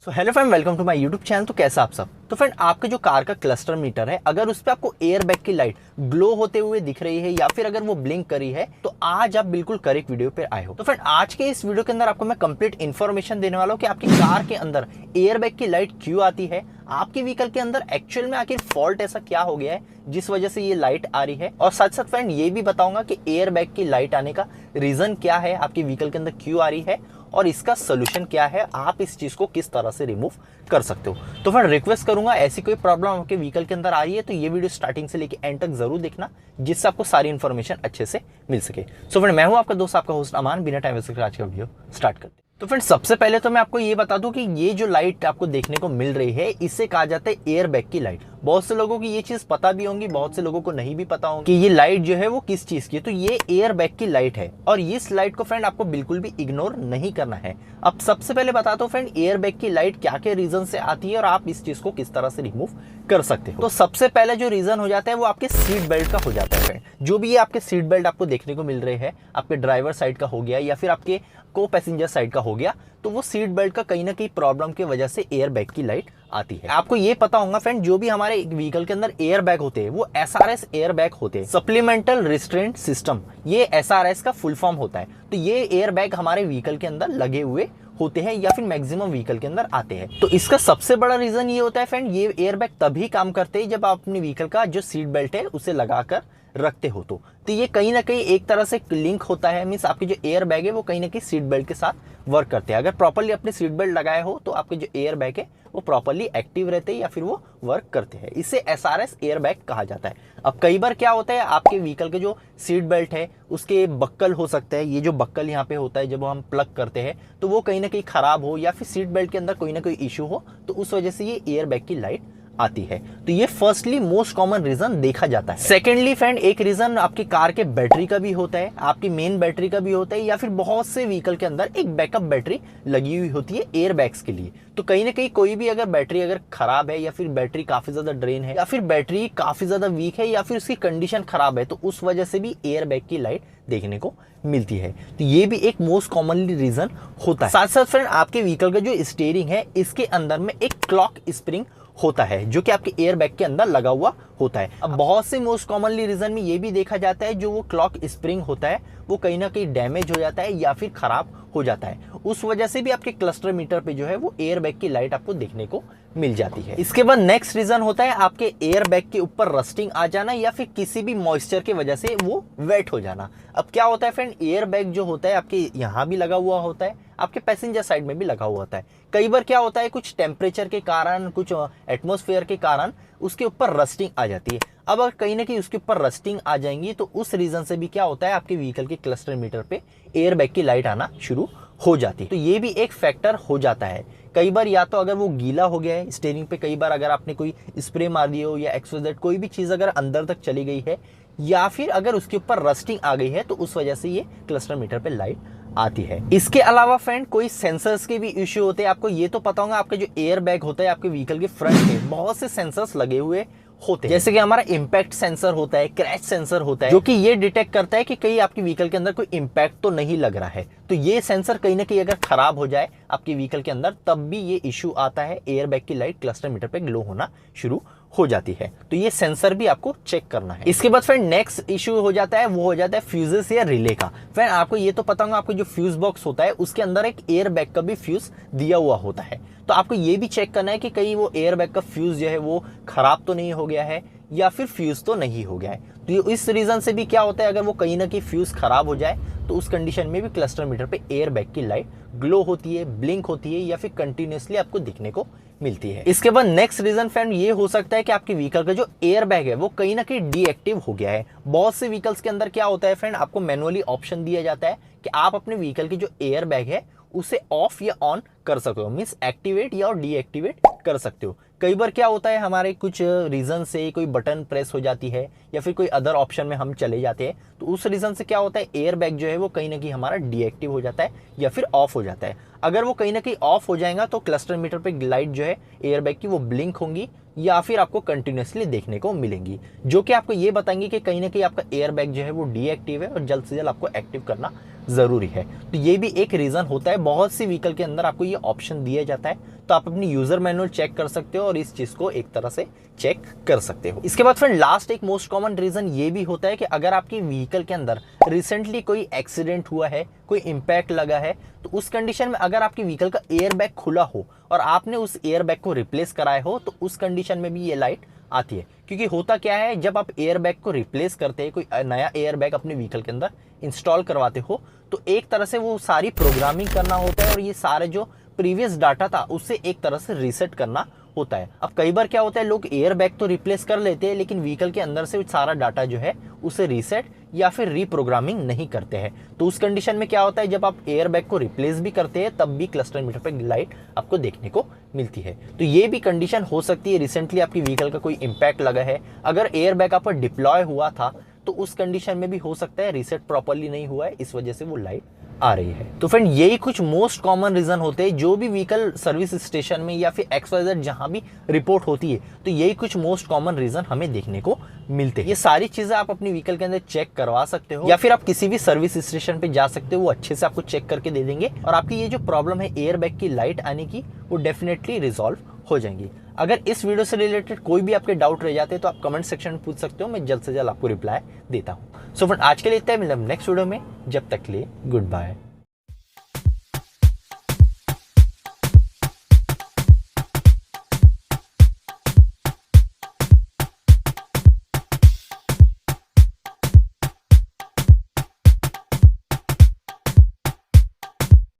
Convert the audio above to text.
तो hello friend, welcome to my YouTube channel. तो कैसा आप सब। तो फ्रेंड, आपका जो कार का क्लस्टर मीटर है, अगर उस पर आपको एयर बैग की लाइट ग्लो होते हुए दिख रही है या फिर अगर वो ब्लिंक करी है, तो आज आप बिल्कुल करेक्ट वीडियो पे आए हो। तो फ्रेंड, आज के इस वीडियो के अंदर आपको मैं कंप्लीट इन्फॉर्मेशन देने वाला हूँ कि आपकी कार के अंदर एयर बैग की लाइट क्यों आती है, आपके व्हीकल के अंदर एक्चुअल में आखिर फॉल्ट ऐसा क्या हो गया है जिस वजह से ये लाइट आ रही है, और साथ साथ फ्रेंड ये भी बताऊंगा कि एयर बैग की लाइट आने का रीजन क्या है, आपके व्हीकल के अंदर क्यों आ रही है और इसका सोल्यूशन क्या है, आप इस चीज को किस तरह से रिमूव कर सकते हो। तो फिर रिक्वेस्ट करूंगा, ऐसी कोई प्रॉब्लम आपके व्हीकल के अंदर आ रही है तो ये वीडियो स्टार्टिंग से लेकर एंड तक जरूर देखना, जिससे आपको सारी इन्फॉर्मेशन अच्छे से मिल सके। सो फ्रेंड, मैं हूं आपका दोस्त, आपका होस्ट अमान। बिना टाइम वेस्ट करके आज का वीडियो स्टार्ट करते हैं। तो फ्रेंड, सबसे पहले तो मैं आपको ये बता दूं कि ये जो लाइट आपको देखने को मिल रही है, इसे कहा जाता है एयर बैग की लाइट। बहुत से लोगों की ये चीज पता भी होंगी, बहुत से लोगों को नहीं भी पता होगी कि ये लाइट जो है वो किस चीज की है। तो ये एयर बैग की लाइट है और इस लाइट को फ्रेंड आपको बिल्कुल भी इग्नोर नहीं करना है। अब सबसे पहले बताता हूँ फ्रेंड, एयर बैग की लाइट क्या क्या रीजन से आती है और आप इस चीज को किस तरह से रिमूव कर सकते हो। तो सबसे पहले जो रीजन हो जाता है वो आपके सीट बेल्ट का हो जाता है फ्रेंड। जो भी ये आपके सीट बेल्ट आपको देखने को मिल रहे हैं, आपके ड्राइवर साइड का हो गया या फिर आपके को पैसेंजर साइड का हो गया, तो वो सीट बेल्ट का कहीं ना कहीं प्रॉब्लम की वजह से एयर बैग की लाइट आती है। आपको ये पता होगा फ्रेंड, जो भी हमारे व्हीकल के अंदर एयर बैग होते हैं वो SRS एयर बैग होते हैं, सप्लीमेंटल रिस्ट्रेंट सिस्टम। ये SRS का फुल फॉर्म होता है। तो ये एयर बैग हमारे व्हीकल के अंदर लगे हुए होते हैं या फिर मैक्सिमम व्हीकल के अंदर आते हैं। तो इसका सबसे बड़ा रीजन ये होता है फ्रेंड, ये एयर बैग तभी काम करते हैं जब आप अपने व्हीकल का जो सीट बेल्ट है उसे लगाकर रखते हो। तो ये कहीं ना कहीं एक तरह से लिंक होता है, मींस आपके जो एयर बैग है वो कहीं ना कहीं सीट बेल्ट के साथ वर्क करते हैं। अगर प्रॉपर्ली अपने सीट बेल्ट लगाए हो तो आपके जो एयर बैग है वो प्रॉपर्ली एक्टिव रहते हैं या फिर वो वर्क करते हैं। इसे SRS एयर बैग कहा जाता है। अब कई बार क्या होता है, आपके व्हीकल के जो सीट बेल्ट है उसके बक्कल हो सकता है, ये जो बक्कल यहाँ पे होता है जब हम प्लग करते हैं तो वो कहीं ना कहीं खराब हो या फिर सीट बेल्ट के अंदर कोई ना कोई इश्यू हो, तो उस वजह से ये एयर बैग की लाइट आती है। तो ये फर्स्टली मोस्ट कॉमन रीजन देखा जाता है। सेकेंडली फ्रेंड, एक रीजन आपकी कार के बैटरी का भी होता है, आपकी मेन बैटरी का भी होता है, या फिर बहुत से व्हीकल के अंदर एक बैकअप बैटरी लगी हुई होती है एयर बैग्स के लिए। तो कहीं ना कहीं कोई भी अगर बैटरी अगर खराब है या फिर बैटरी काफी ज्यादा ड्रेन है या फिर बैटरी काफी ज्यादा वीक है या फिर उसकी कंडीशन खराब है, तो उस वजह से भी एयर बैग की लाइट देखने को मिलती है। तो ये भी एक मोस्ट कॉमनली रीजन होता है। साथ साथ फ्रेंड, आपके व्हीकल का जो स्टीयरिंग है इसके अंदर में एक क्लॉक स्प्रिंग होता है जो कि आपके एयर बैग के अंदर लगा हुआ होता है। अब बहुत से मोस्ट कॉमनली रीजन में ये भी देखा जाता है, जो वो क्लॉक स्प्रिंग होता है वो कहीं ना कहीं डैमेज हो जाता है या फिर खराब हो जाता है। उस वजह से भी आपके क्लस्टर मीटर पे जो है वो एयर बैग की लाइट आपको देखने को मिल जाती है। इसके बाद नेक्स्ट रीजन होता है आपके एयर बैग के ऊपर रस्टिंग आ जाना या फिर किसी भी मॉइस्चर की वजह से वो वेट हो जाना। अब क्या होता है फ्रेंड, एयर बैग जो होता है आपके यहाँ भी लगा हुआ होता है, आपके पैसेंजर साइड में भी लगा हुआ होता है। कई बार क्या होता है, कुछ टेम्परेचर के कारण, कुछ एटमॉस्फेयर के कारण उसके ऊपर रस्टिंग आ जाती है। अब अगर कहीं ना कहीं उसके ऊपर रस्टिंग आ जाएंगी तो उस रीजन से भी क्या होता है, आपके व्हीकल के क्लस्टर मीटर पे एयर बैग की लाइट आना शुरू हो जाती है। तो ये भी एक फैक्टर हो जाता है। कई बार या तो अगर वो गीला हो गया है स्टीयरिंग पे, कई बार अगर आपने कोई स्प्रे मार दिया हो या XYZ कोई भी चीज अगर अंदर तक चली गई है, या फिर अगर उसके ऊपर रस्टिंग आ गई है, तो उस वजह से ये क्लस्टर मीटर पे लाइट आती है। इसके अलावा फ्रेंड, कोई सेंसर्स के भी इश्यू होते हैं। आपको ये तो पता होगा, आपका जो एयर बैग होता है आपके व्हीकल के फ्रंट में बहुत से सेंसर्स लगे हुए होते हैं, जैसे कि हमारा इंपैक्ट सेंसर होता है, क्रैश सेंसर होता है, जो कि ये डिटेक्ट करता है कि कहीं आपके व्हीकल के अंदर कोई इंपैक्ट तो नहीं लग रहा है। तो ये सेंसर कहीं ना कहीं अगर खराब हो जाए आपके व्हीकल के अंदर, तब भी ये इश्यू आता है, एयर बैग की लाइट क्लस्टर मीटर पे ग्लो होना शुरू हो जाती है। तो ये सेंसर भी आपको चेक करना है। इसके बाद फ्रेंड नेक्स्ट इशू हो जाता है, वो हो जाता है फ्यूजेस या रिले का। फ्रेंड, आपको ये तो पता होगा, आपको जो फ्यूज बॉक्स होता है उसके अंदर एक एयर बैग का भी फ्यूज दिया हुआ होता है। तो आपको ये भी चेक करना है कि कहीं वो एयर बैग का फ्यूज जो है वो खराब तो नहीं हो गया है या फिर फ्यूज तो नहीं हो गया है। तो इस रीजन से भी क्या होता है, अगर वो कहीं ना कहीं फ्यूज खराब हो जाए तो उस कंडीशन में भी क्लस्टर मीटर पे एयर बैग की लाइट ग्लो होती है, ब्लिंक होती है या फिर कंटिन्यूसली आपको दिखने को मिलती है। इसके बाद नेक्स्ट रीजन फ्रेंड ये हो सकता है कि आपके व्हीकल का जो एयर बैग है वो कहीं ना कहीं डीएक्टिव हो गया है। बहुत से व्हीकल्स के अंदर क्या होता है फ्रेंड, आपको मैनुअली ऑप्शन दिया जाता है कि आप अपने व्हीकल की जो एयर बैग है उसे ऑफ या ऑन कर सकते हो, मीन्स एक्टिवेट या डीएक्टिवेट कर सकते हो। कई बार क्या होता है, हमारे कुछ रीजन से कोई बटन प्रेस हो जाती है या फिर कोई अदर ऑप्शन में हम चले जाते हैं, तो उस रीजन से क्या होता है, एयर बैग जो है वो कहीं ना कहीं हमारा डीएक्टिव हो जाता है या फिर ऑफ हो जाता है। अगर वो कहीं ना कहीं ऑफ हो जाएगा तो क्लस्टर मीटर पे लाइट जो है एयर बैग की वो ब्लिंक होंगी या फिर आपको कंटिन्यूसली देखने को मिलेंगी, जो कि आपको ये बताएंगे कि कहीं ना कहीं आपका एयर बैग जो है वो डीएक्टिव है और जल्द से जल्द आपको एक्टिव करना जरूरी है। तो ये भी एक रीजन होता है, बहुत सी व्हीकल के अंदर आपको ये ऑप्शन दिया जाता है, तो आप अपनी यूजर मैनुअल चेक कर सकते हो और इस चीज को एक तरह से चेक कर सकते हो। इसके बाद फ्रेंड लास्ट एक मोस्ट कॉमन रीजन ये भी होता है कि अगर आपकी व्हीकल के अंदर रिसेंटली कोई एक्सीडेंट हुआ है, कोई इंपैक्ट लगा है, तो उस कंडीशन में अगर आपकी व्हीकल का एयर बैग खुला हो और आपने उस एयर बैग को रिप्लेस कराया हो, तो उस कंडीशन में भी ये लाइट आती है। क्योंकि होता क्या है, जब आप एयर बैग को रिप्लेस करते हैं, कोई नया एयर बैग अपने व्हीकल के अंदर इंस्टॉल करवाते हो, तो एक तरह से वो सारी प्रोग्रामिंग करना होता है और ये सारे जो प्रीवियस डाटा था उससे एक तरह से रीसेट करना होता है। अब कई बार क्या होता है, लोग एयर बैग तो रिप्लेस कर लेते हैं लेकिन व्हीकल के अंदर से सारा डाटा जो है उसे रीसेट या फिर रीप्रोग्रामिंग नहीं करते हैं। तो उस कंडीशन में क्या होता है, जब आप एयर बैग को रिप्लेस भी करते हैं तब भी क्लस्टर मीटर पर लाइट आपको देखने को मिलती है। तो ये भी कंडीशन हो सकती है, रिसेंटली आपकी व्हीकल का कोई इंपैक्ट लगा है, अगर एयर बैग आप पर डिप्लॉय हुआ था तो उस कंडीशन में भी हो सकता है रीसेट प्रॉपर्ली नहीं हुआ है, इस वजह से वो लाइट आ रही है। तो फ्रेंड यही कुछ मोस्ट कॉमन रीजन होते हैं, जो भी व्हीकल सर्विस स्टेशन में या फिर XYZ जहां भी रिपोर्ट होती है, तो यही कुछ मोस्ट कॉमन रीजन हमें देखने को मिलते हैं। ये सारी चीजें आप अपनी व्हीकल के अंदर चेक करवा सकते हो या फिर आप किसी भी सर्विस स्टेशन पे जा सकते हो, वो अच्छे से आपको चेक करके दे देंगे और आपकी ये जो प्रॉब्लम है एयर बैग की लाइट आने की, वो डेफिनेटली रिजॉल्व हो जाएंगी। अगर इस वीडियो से रिलेटेड कोई भी आपके डाउट रह जाते हैं तो आप कमेंट सेक्शन में पूछ सकते हो, मैं जल्द से जल्द आपको रिप्लाई देता हूँ। सो फ्रेंड आज के लिए इतना ही, मिलते हैं नेक्स्ट वीडियो में, जब तक के लिए गुड बाय।